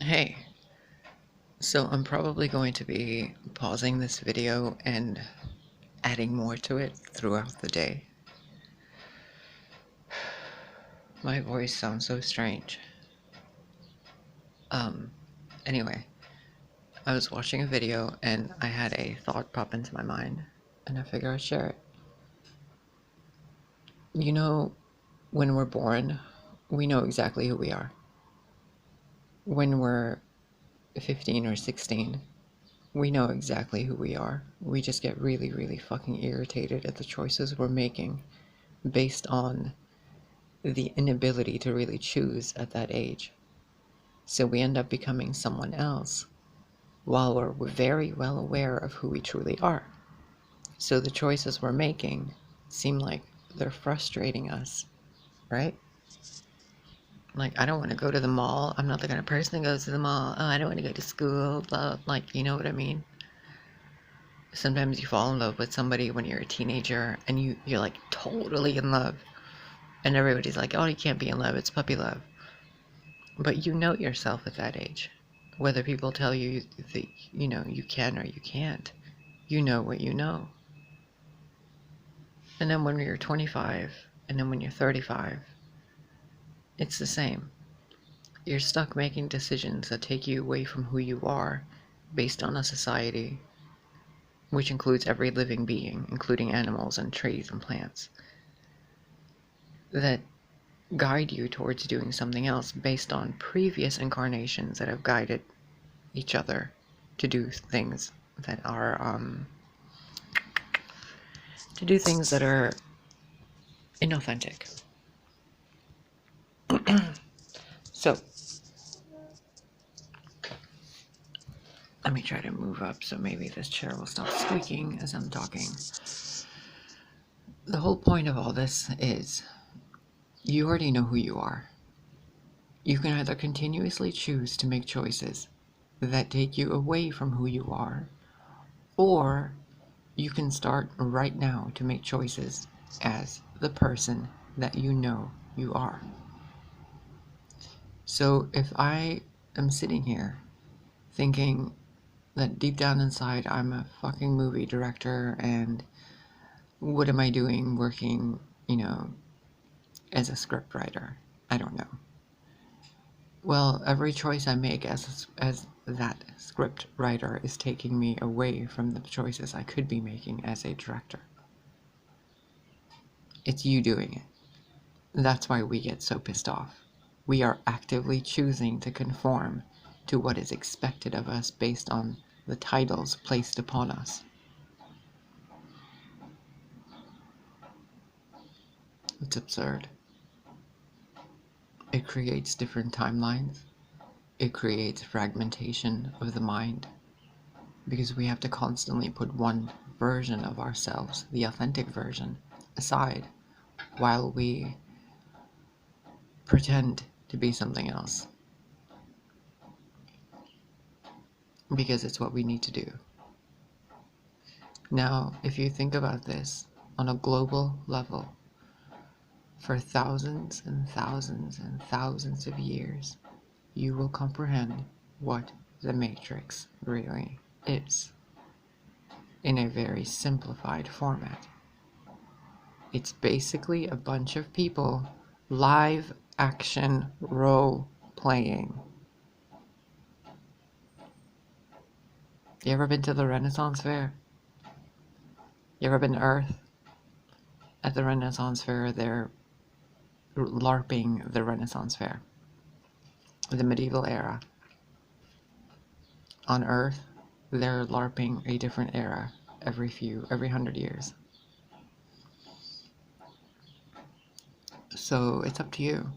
Hey, so I'm probably going to be pausing this video and adding more to it throughout the day. My voice sounds so strange. Um, anyway, I was watching a video and I had a thought pop into my mind, and I figured I'd share it. You know, when we're born, we know exactly who we are. When we're 15 or 16, we know exactly who we are. We just get really, really fucking irritated at the choices we're making based on the inability to really choose at that age. So we end up becoming someone else while we're very well aware of who we truly are. So the choices we're making seem like they're frustrating us, right? Like, I don't want to go to the mall. I'm not the kind of person that goes to the mall. Oh, I don't want to go to school. Blah. Like, you know what I mean? Sometimes you fall in love with somebody when you're a teenager and you're like totally in love. And everybody's like, oh, you can't be in love. It's puppy love. But you know yourself at that age. Whether people tell you that, you can or you can't, you know what you know. And then when you're 25, and then when you're 35, it's the same. You're stuck making decisions that take you away from who you are based on a society, which includes every living being, including animals and trees and plants, that guide you towards doing something else based on previous incarnations that have guided each other to do things that are inauthentic. So let me try to move up so maybe this chair will stop squeaking as I'm talking. The whole point of all this is you already know who you are. You can either continuously choose to make choices that take you away from who you are, or you can start right now to make choices as the person that you know you are. So if I am sitting here thinking that deep down inside I'm a fucking movie director and what am I doing working, as a script writer? I don't know. Well, every choice I make as that script writer is taking me away from the choices I could be making as a director. It's you doing it. That's why we get so pissed off. We are actively choosing to conform to what is expected of us based on the titles placed upon us. It's absurd. It creates different timelines. It creates fragmentation of the mind because we have to constantly put one version of ourselves, the authentic version, aside while we pretend to be something else. Because it's what we need to do. Now, if you think about this on a global level, for thousands and thousands and thousands of years, you will comprehend what the Matrix really is in a very simplified format. It's basically a bunch of people live action role playing. You ever been to the Renaissance Fair? You ever been to Earth? At the Renaissance Fair, they're LARPing the Renaissance Fair, the medieval era. On Earth, they're LARPing a different era every 100 years. So it's up to you.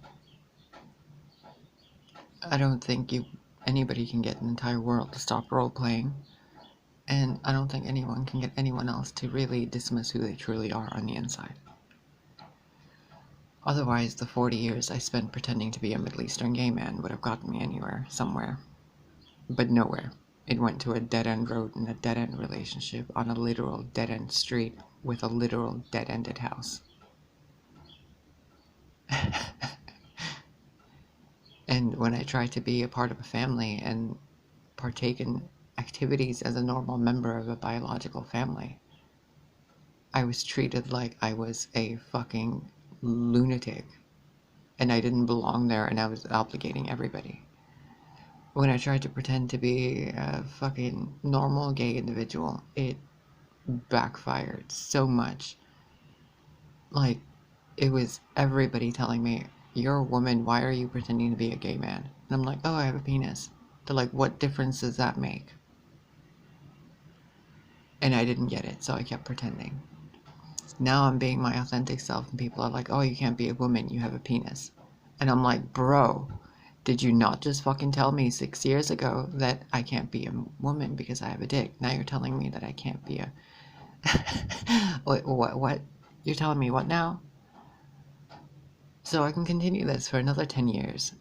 I don't think anybody can get an entire world to stop role playing, and I don't think anyone can get anyone else to really dismiss who they truly are on the inside. Otherwise, the 40 years I spent pretending to be a Middle Eastern gay man would have gotten me anywhere, somewhere. But nowhere. It went to a dead-end road and a dead-end relationship on a literal dead-end street with a literal dead-ended house. And when I try to be a part of a family and partake in activities as a normal member of a biological family, I was treated like I was a fucking lunatic and I didn't belong there and I was obligating everybody. When I tried to pretend to be a fucking normal gay individual, it backfired so much. Like, it was everybody telling me, "You're a woman, why are you pretending to be a gay man?" And I'm like, "Oh, I have a penis." They're like, "What difference does that make?" And I didn't get it, so I kept pretending. Now I'm being my authentic self, and people are like, "Oh, you can't be a woman, you have a penis." And I'm like, bro, did you not just fucking tell me 6 years ago that I can't be a woman because I have a dick? Now you're telling me that I can't be a... What? You're telling me what now? So I can continue this for another 10 years,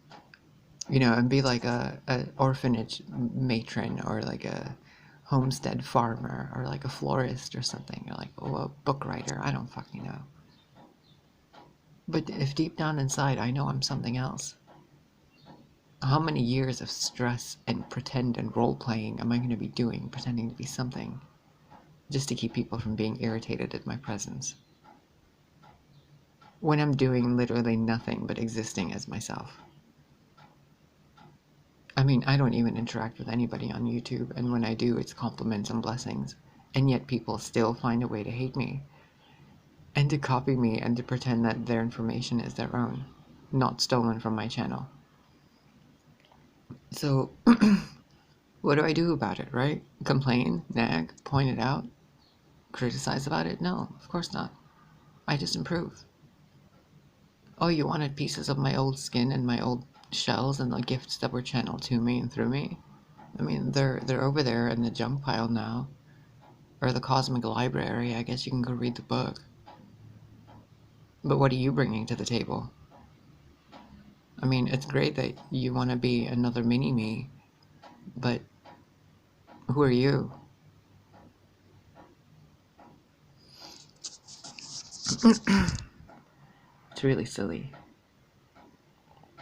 and be like a orphanage matron or like a homestead farmer or like a florist or something, or like a book writer. I don't fucking know. But if deep down inside I know I'm something else, how many years of stress and pretend and role playing am I going to be doing, pretending to be something, just to keep people from being irritated at my presence, when I'm doing literally nothing but existing as myself? I mean, I don't even interact with anybody on YouTube, and when I do, it's compliments and blessings, and yet people still find a way to hate me, and to copy me, and to pretend that their information is their own, not stolen from my channel. So, what do I do about it, right? Complain, nag, point it out, criticize about it? No, of course not. I just improve. Oh, you wanted pieces of my old skin and my old shells and the gifts that were channeled to me and through me? I mean, they're over there in the junk pile now, or the cosmic library. I guess you can go read the book. But what are you bringing to the table? I mean, it's great that you want to be another mini-me, but who are you? It's really silly.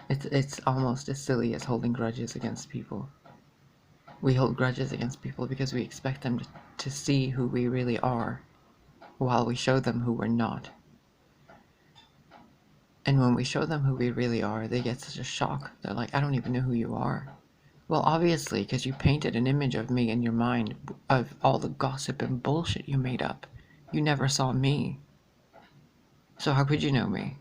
It's almost as silly as holding grudges against people. We hold grudges against people because we expect them to see who we really are, while we show them who we're not. And when we show them who we really are, they get such a shock. They're like, "I don't even know who you are." Well, obviously, because you painted an image of me in your mind of all the gossip and bullshit you made up. You never saw me. So how could you know me?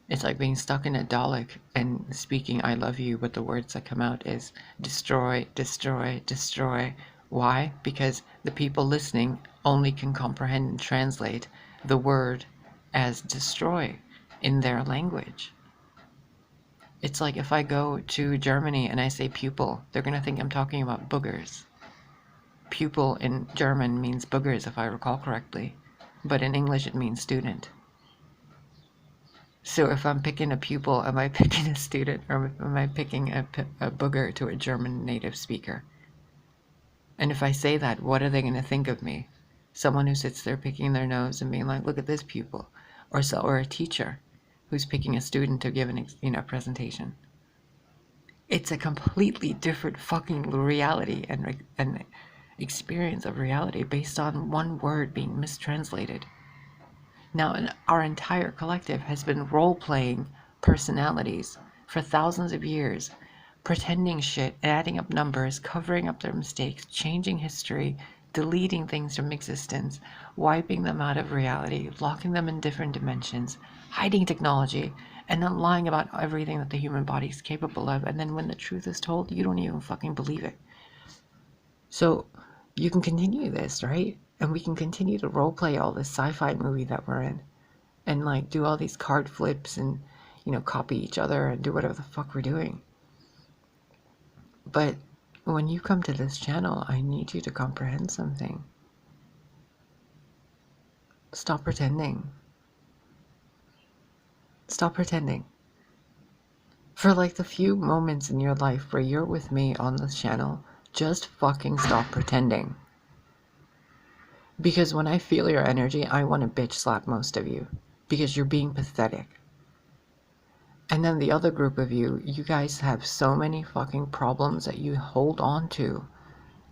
It's like being stuck in a Dalek and speaking "I love you," but the words that come out is "destroy, destroy, destroy." Why? Because the people listening only can comprehend and translate the word as destroy in their language. It's like if I go to Germany and I say pupil, they're going to think I'm talking about boogers. Pupil in German means boogers, if I recall correctly, but in English it means student. So if I'm picking a pupil, am I picking a student, or am I picking a booger to a German native speaker? And if I say that, what are they going to think of me? Someone who sits there picking their nose and being like, "Look at this pupil," or a teacher who's picking a student to give an presentation. It's a completely different fucking reality and experience of reality based on one word being mistranslated. Now, our entire collective has been role-playing personalities for thousands of years, pretending shit, adding up numbers, covering up their mistakes, changing history, deleting things from existence, wiping them out of reality, locking them in different dimensions, hiding technology, and then lying about everything that the human body is capable of, and then when the truth is told, you don't even fucking believe it. So, you can continue this, right? And we can continue to roleplay all this sci-fi movie that we're in, and like do all these card flips and copy each other and do whatever the fuck we're doing. But when you come to this channel, I need you to comprehend something. Stop pretending. Stop pretending. For like the few moments in your life where you're with me on this channel, just fucking stop pretending. Because when I feel your energy, I want to bitch slap most of you. Because you're being pathetic. And then the other group of you, you guys have so many fucking problems that you hold on to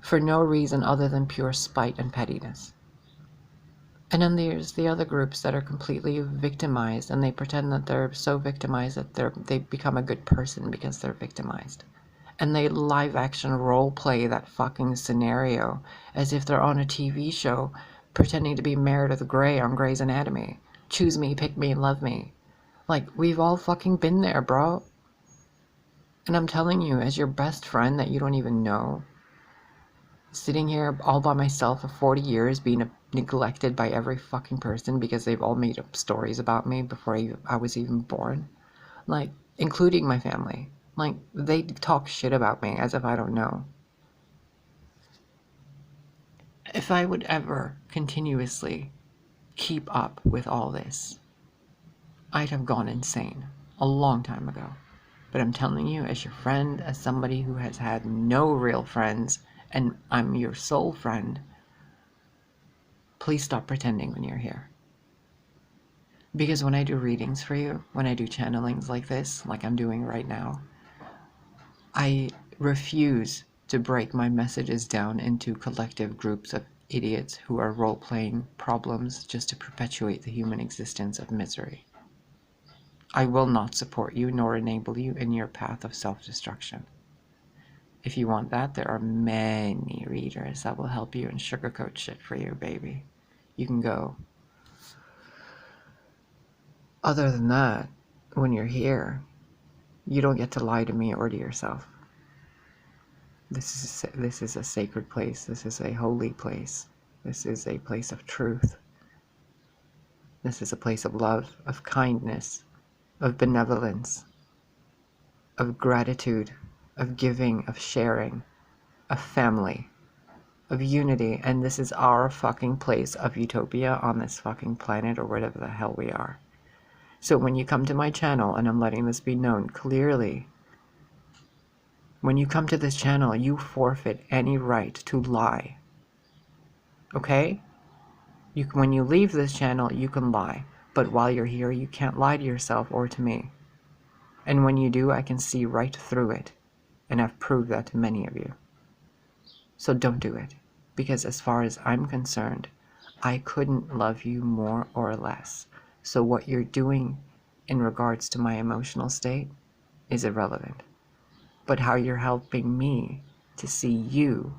for no reason other than pure spite and pettiness. And then there's the other groups that are completely victimized, and they pretend that they're so victimized that they become a good person because they're victimized. And they live action role play that fucking scenario as if they're on a TV show pretending to be Meredith Grey on Grey's Anatomy. Choose me, pick me, love me. Like, we've all fucking been there, bro. And I'm telling you, as your best friend that you don't even know, sitting here all by myself for 40 years being neglected by every fucking person because they've all made up stories about me before I was even born. Like, including my family. Like, they talk shit about me as if I don't know. If I would ever continuously keep up with all this, I'd have gone insane a long time ago. But I'm telling you, as your friend, as somebody who has had no real friends, and I'm your sole friend, please stop pretending when you're here. Because when I do readings for you, when I do channelings like this, like I'm doing right now, I refuse to break my messages down into collective groups of idiots who are role-playing problems just to perpetuate the human existence of misery. I will not support you nor enable you in your path of self-destruction. If you want that, there are many readers that will help you and sugarcoat shit for you, baby. You can go. Other than that, when you're here, you don't get to lie to me or to yourself. This is a sacred place. This is a holy place. This is a place of truth. This is a place of love, of kindness, of benevolence, of gratitude, of giving, of sharing, of family, of unity. And this is our fucking place of utopia on this fucking planet, or whatever the hell we are. So when you come to my channel, and I'm letting this be known clearly, when you come to this channel, you forfeit any right to lie. Okay? When you leave this channel, you can lie. But while you're here, you can't lie to yourself or to me. And when you do, I can see right through it. And I've proved that to many of you. So don't do it. Because as far as I'm concerned, I couldn't love you more or less. So what you're doing in regards to my emotional state is irrelevant. But how you're helping me to see you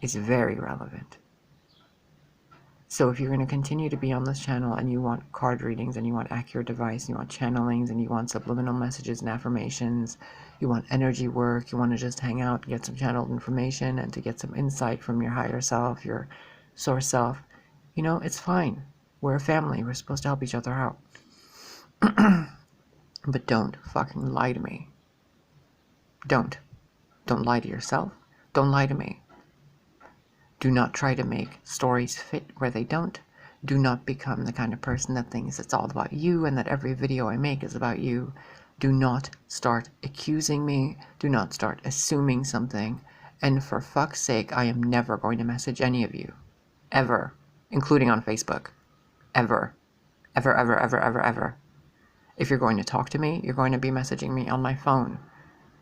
is very relevant. So if you're going to continue to be on this channel and you want card readings and you want accurate advice, you want channelings and you want subliminal messages and affirmations, you want energy work, you want to just hang out, get some channeled information and to get some insight from your higher self, your source self, you know, it's fine. We're a family. We're supposed to help each other out. But don't fucking lie to me. Don't. Don't lie to yourself. Don't lie to me. Do not try to make stories fit where they don't. Do not become the kind of person that thinks it's all about you and that every video I make is about you. Do not start accusing me. Do not start assuming something. And for fuck's sake, I am never going to message any of you. Ever. Including on Facebook. Ever. Ever, ever, ever, ever, ever. If you're going to talk to me, you're going to be messaging me on my phone.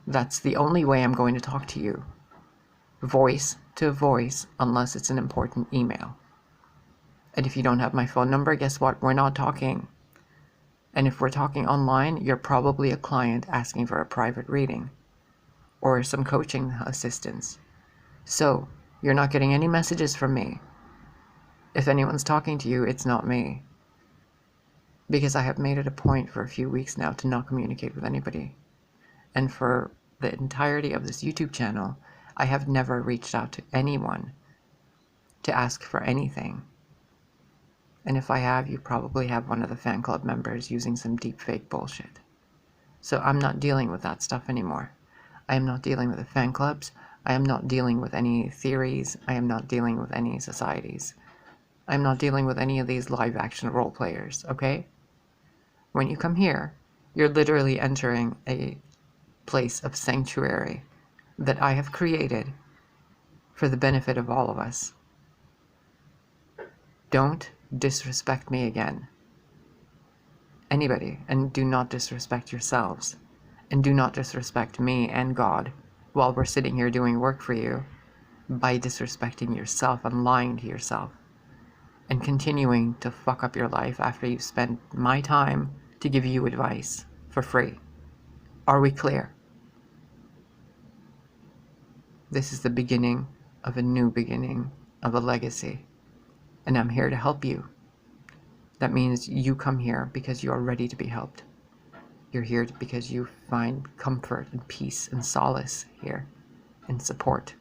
That's the only way I'm going to talk to you. Voice to voice, unless it's an important email. And if you don't have my phone number, guess what? We're not talking. And if we're talking online, you're probably a client asking for a private reading or some coaching assistance. So you're not getting any messages from me. If anyone's talking to you, it's not me. Because I have made it a point for a few weeks now to not communicate with anybody. And for the entirety of this YouTube channel, I have never reached out to anyone to ask for anything. And if I have, you probably have one of the fan club members using some deep fake bullshit. So I'm not dealing with that stuff anymore. I am not dealing with the fan clubs. I am not dealing with any theories. I am not dealing with any societies. I am not dealing with any of these live action role players, okay? When you come here, you're literally entering a place of sanctuary that I have created for the benefit of all of us. Don't disrespect me again. anybody, and do not disrespect yourselves, and do not disrespect me and God while we're sitting here doing work for you by disrespecting yourself and lying to yourself and continuing to fuck up your life after you spend my time to give you advice for free. Are we clear? This is the beginning of a new beginning of a legacy, and I'm here to help you. That means you come here because you are ready to be helped. You're here because you find comfort and peace and solace here and support,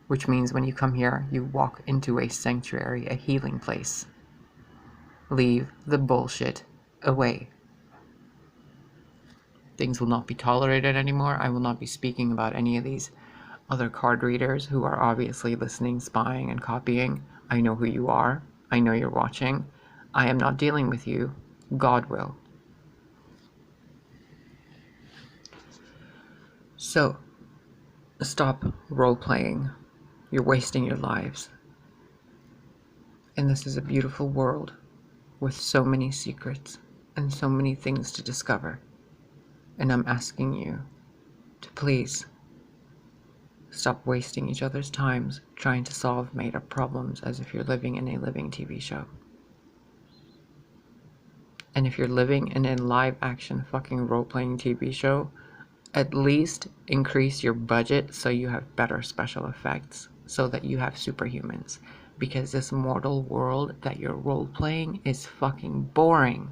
which means when you come here, you walk into a sanctuary, a healing place. Leave the bullshit away. Things will not be tolerated anymore. I will not be speaking about any of these other card readers who are obviously listening, spying, and copying. I know who you are. I know you're watching. I am not dealing with you. God will. So, stop role-playing. You're wasting your lives. And this is a beautiful world with so many secrets and so many things to discover. And I'm asking you to please stop wasting each other's times trying to solve made-up problems as if you're living in a living TV show. And if you're living in a live-action fucking role-playing TV show, at least increase your budget so you have better special effects, so that you have superhumans. Because this mortal world that you're role-playing is fucking boring.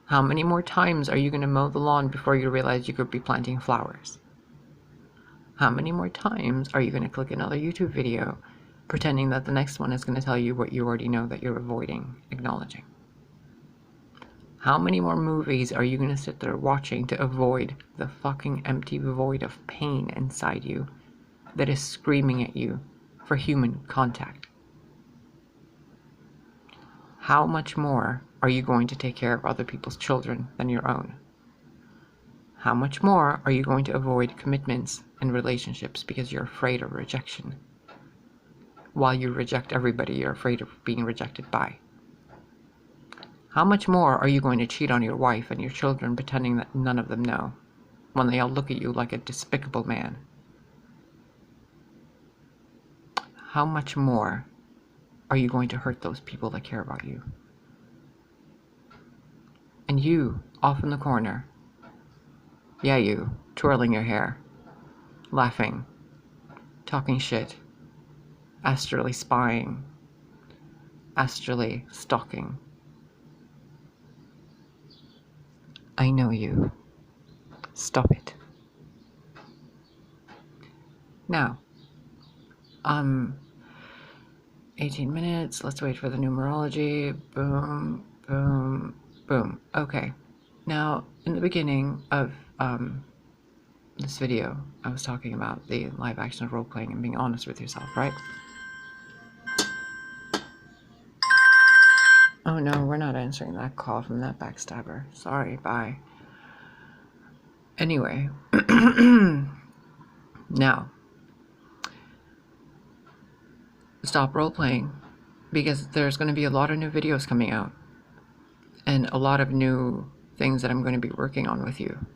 How many more times are you going to mow the lawn before you realize you could be planting flowers? How many more times are you going to click another YouTube video pretending that the next one is going to tell you what you already know that you're avoiding acknowledging? How many more movies are you going to sit there watching to avoid the fucking empty void of pain inside you that is screaming at you for human contact? How much more are you going to take care of other people's children than your own? How much more are you going to avoid commitments and relationships because you're afraid of rejection? While you reject everybody you're afraid of being rejected by. How much more are you going to cheat on your wife and your children pretending that none of them know, when they all look at you like a despicable man? How much more are you going to hurt those people that care about you? And you, off in the corner, yeah, you, twirling your hair, laughing, talking shit, astrally spying, astrally stalking. I know you. Stop it. Now, 18 minutes, let's wait for the numerology. Boom, boom, boom. Okay. Now, in the beginning of this video, I was talking about the live action of role-playing and being honest with yourself, right? Oh no, we're not answering that call from that backstabber. Sorry, bye. Anyway, now, stop role-playing, because there's going to be a lot of new videos coming out, and a lot of new things that I'm going to be working on with you.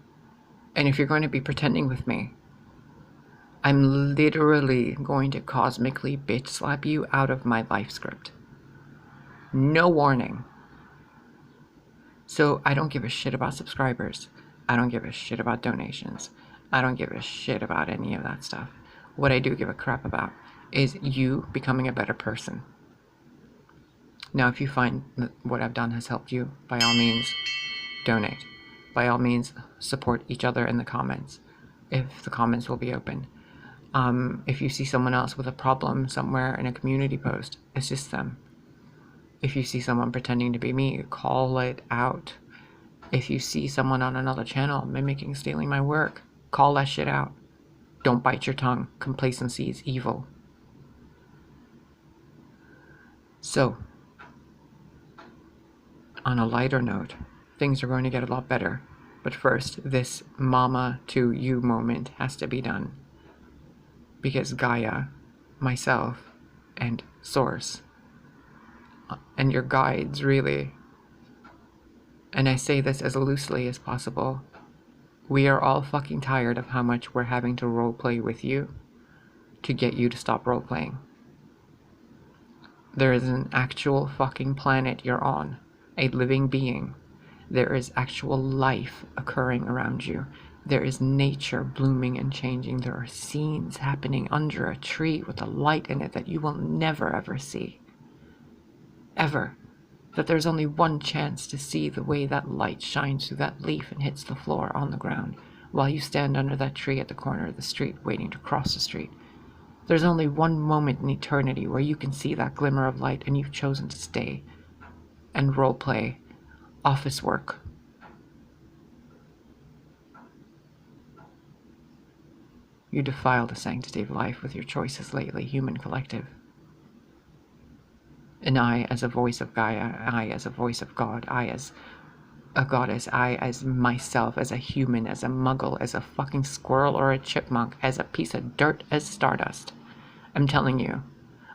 And if you're going to be pretending with me, I'm literally going to cosmically bitch slap you out of my life script. No warning. So I don't give a shit about subscribers. I don't give a shit about donations. I don't give a shit about any of that stuff. What I do give a crap about is you becoming a better person. Now, if you find that what I've done has helped you, by all means, donate. By all means, support each other in the comments, if the comments will be open. If you see someone else with a problem somewhere in a community post, assist them. If you see someone pretending to be me, call it out. If you see someone on another channel mimicking stealing my work, call that shit out. Don't bite your tongue. Complacency is evil. So, on a lighter note, things are going to get a lot better. But first, this mama to you moment has to be done. Because Gaia, myself, and Source, and your guides really, And I say this as loosely as possible. We are all fucking tired of how much we're having to roleplay with you to get you to stop roleplaying. There is an actual fucking planet you're on, a living being. There is actual life occurring around you. There is nature blooming and changing. There are scenes happening under a tree with a light in it that you will never ever see. Ever. That there's only one chance to see the way that light shines through that leaf and hits the floor on the ground while you stand under that tree at the corner of the street waiting to cross the street. There's only one moment in eternity where you can see that glimmer of light, and you've chosen to stay and roleplay office work. You defile the sanctity of life with your choices lately, human collective. And I, as a voice of Gaia, I, as a voice of God, I, as a goddess, I, as myself, as a human, as a muggle, as a fucking squirrel or a chipmunk, as a piece of dirt, as stardust, I'm telling you,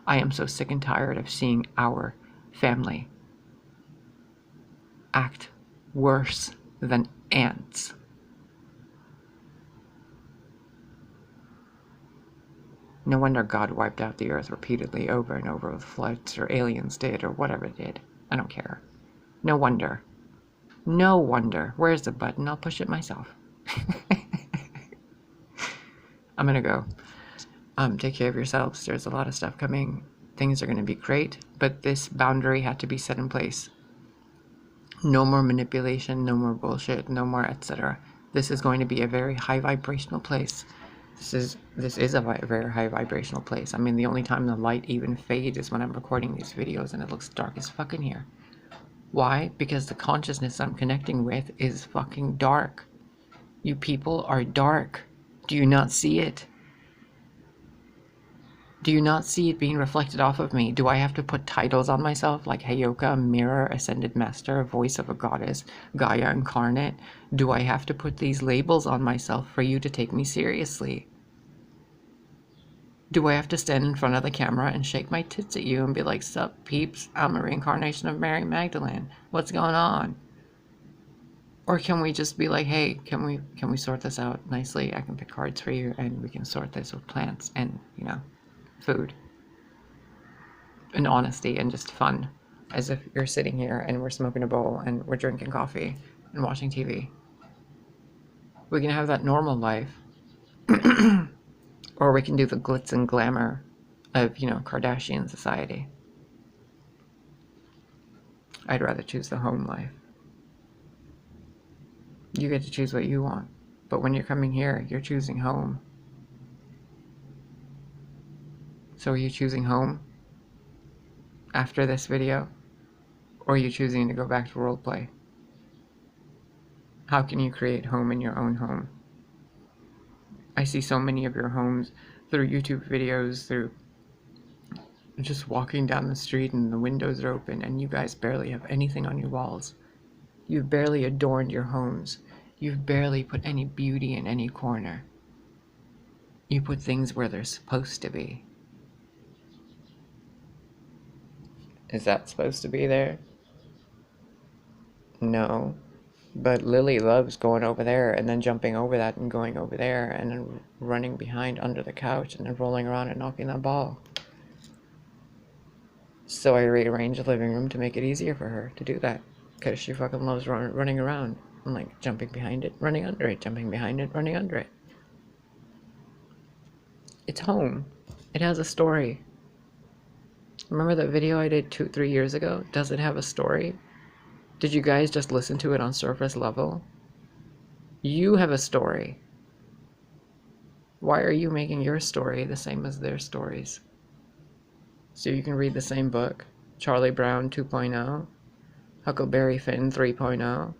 I am so sick and tired of seeing our family act worse than ants. No wonder God wiped out the earth repeatedly over and over with floods, or aliens did, or whatever it did. I don't care. No wonder. No wonder. Where's the button? I'll push it myself. I'm gonna go. Take care of yourselves. There's a lot of stuff coming. Things are gonna be great, but this boundary had to be set in place. No more manipulation, no more bullshit, no more etc. This is going to be a very high vibrational place. This is a very high vibrational place. I mean, the only time the light even fades is when I'm recording these videos and it looks dark as fuck in here. Why? Because the consciousness I'm connecting with is fucking dark. You people are dark. Do you not see it? Do you not see it being reflected off of me? Do I have to put titles on myself like Heyoka, Mirror, Ascended Master, Voice of a Goddess, Gaia Incarnate? Do I have to put these labels on myself for you to take me seriously? Do I have to stand in front of the camera and shake my tits at you and be like, "Sup, peeps, I'm a reincarnation of Mary Magdalene. What's going on?" Or can we just be like, "Hey, can we sort this out nicely? I can pick cards for you and we can sort this with plants and, food and honesty and just fun, as if you're sitting here and we're smoking a bowl and we're drinking coffee and watching TV. We can have that normal life, or we can do the glitz and glamour of, Kardashian society. I'd rather choose the home life. You get to choose what you want, but when you're coming here, you're choosing home. So are you choosing home after this video? Or are you choosing to go back to roleplay? How can you create home in your own home? I see so many of your homes through YouTube videos, through just walking down the street and the windows are open and you guys barely have anything on your walls. You've barely adorned your homes. You've barely put any beauty in any corner. You put things where they're supposed to be. Is that supposed to be there? No. But Lily loves going over there and then jumping over that and going over there and then running behind under the couch and then rolling around and knocking that ball. So I rearranged the living room to make it easier for her to do that. Because she fucking loves running around and like jumping behind it, running under it, jumping behind it, running under it. It's home. It has a story. Remember that video I did 2-3 years ago? Does it have a story? Did you guys just listen to it on surface level? You have a story. Why are you making your story the same as their stories? So you can read the same book, Charlie Brown 2.0, Huckleberry Finn 3.0,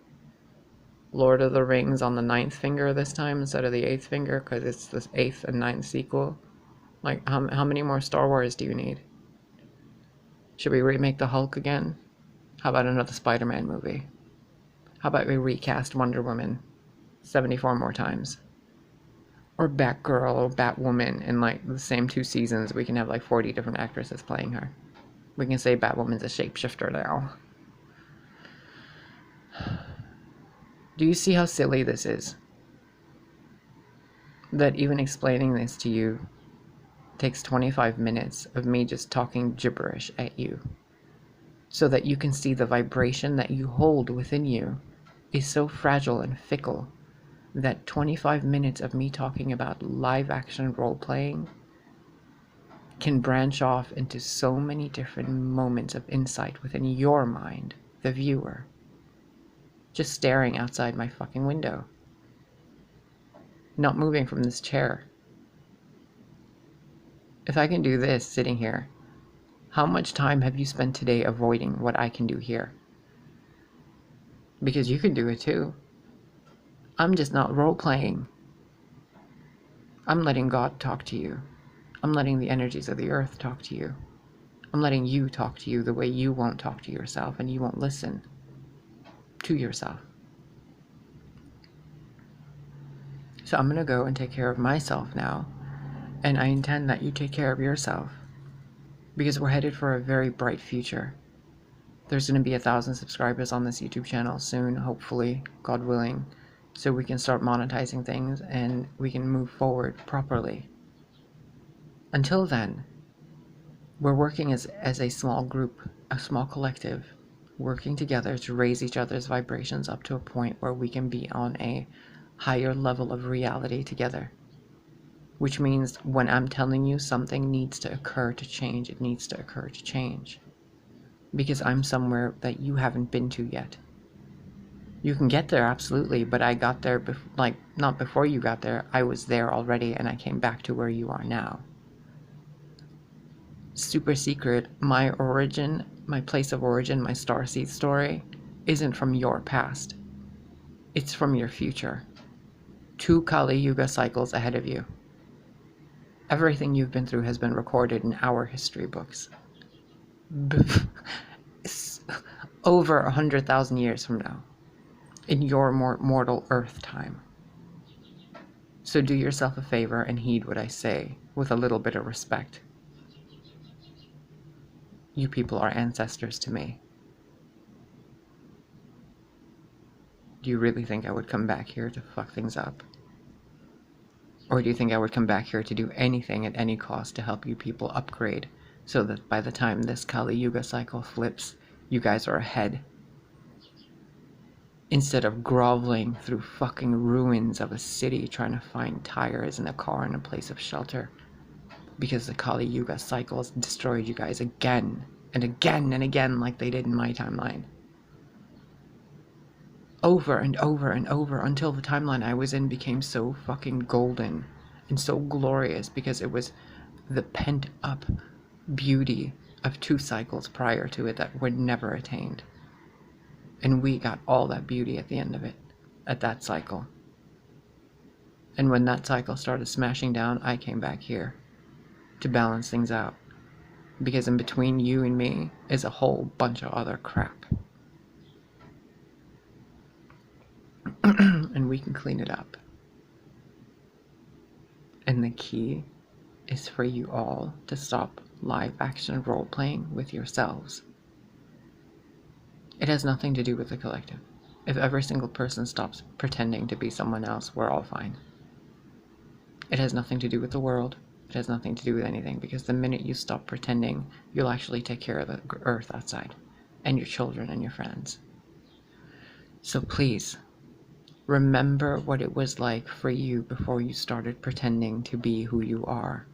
Lord of the Rings on the 9th finger this time instead of the 8th finger because it's the 8th and 9th sequel. Like, how many more Star Wars do you need? Should we remake the Hulk again? How about another Spider-Man movie? How about we recast Wonder Woman 74 more times? Or Batgirl or Batwoman in like the same 2 seasons. We can have like 40 different actresses playing her. We can say Batwoman's a shapeshifter now. Do you see how silly this is? That even explaining this to you takes 25 minutes of me just talking gibberish at you, so that you can see the vibration that you hold within you is so fragile and fickle that 25 minutes of me talking about live action role playing can branch off into so many different moments of insight within your mind, the viewer, just staring outside my fucking window, not moving from this chair. If I can do this sitting here, how much time have you spent today avoiding what I can do here? Because you can do it too. I'm just not role-playing. I'm letting God talk to you. I'm letting the energies of the earth talk to you. I'm letting you talk to you the way you won't talk to yourself, and you won't listen to yourself. So I'm going to go and take care of myself now, and I intend that you take care of yourself, because we're headed for a very bright future. There's going to be 1,000 subscribers on this YouTube channel soon, hopefully, God willing, so we can start monetizing things and we can move forward properly. Until then, we're working as a small group, a small collective, working together to raise each other's vibrations up to a point where we can be on a higher level of reality together. Which means when I'm telling you something needs to occur to change, it needs to occur to change. Because I'm somewhere that you haven't been to yet. You can get there, absolutely, but I got there, not before you got there. I was there already, and I came back to where you are now. Super secret, my origin, my place of origin, my starseed story, isn't from your past. It's from your future. 2 Kali Yuga cycles ahead of you. Everything you've been through has been recorded in our history books. Over 100,000 years from now. In your mortal earth time. So do yourself a favor and heed what I say with a little bit of respect. You people are ancestors to me. Do you really think I would come back here to fuck things up? Or do you think I would come back here to do anything at any cost to help you people upgrade so that by the time this Kali Yuga cycle flips, you guys are ahead? Instead of groveling through fucking ruins of a city trying to find tires in a car and a place of shelter. Because the Kali Yuga cycles destroyed you guys again and again and again like they did in my timeline. Over and over and over until the timeline I was in became so fucking golden and so glorious because it was the pent up beauty of 2 cycles prior to it that were never attained. And we got all that beauty at the end of it, at that cycle. And when that cycle started smashing down, I came back here to balance things out. Because in between you and me is a whole bunch of other crap. And we can clean it up. And the key is for you all to stop live action role playing with yourselves. It has nothing to do with the collective. If every single person stops pretending to be someone else, we're all fine. It has nothing to do with the world. It has nothing to do with anything, because the minute you stop pretending, you'll actually take care of the earth outside, and your children and your friends. So please, remember what it was like for you before you started pretending to be who you are.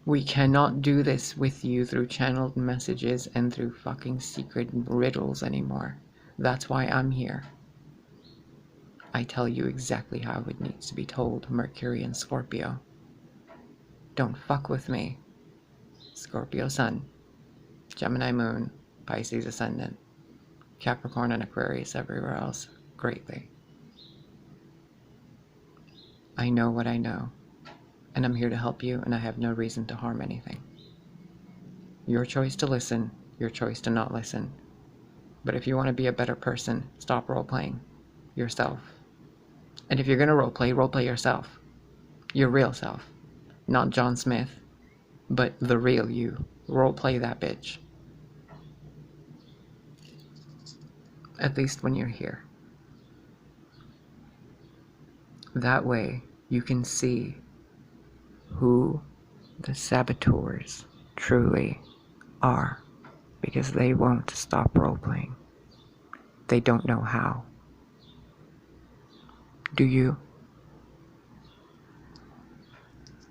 We cannot do this with you through channeled messages and through fucking secret riddles anymore. That's why I'm here. I tell you exactly how it needs to be told, Mercury and Scorpio. Don't fuck with me. Scorpio Sun, Gemini Moon, Pisces Ascendant, Capricorn and Aquarius everywhere else, greatly. I know what I know, and I'm here to help you, and I have no reason to harm anything. Your choice to listen, your choice to not listen. But if you want to be a better person, stop role-playing yourself. And if you're going to role-play yourself. Your real self. Not John Smith, but the real you. Role-play that bitch. At least when you're here. That way you can see who the saboteurs truly are, because they won't stop role-playing. They don't know how. Do you?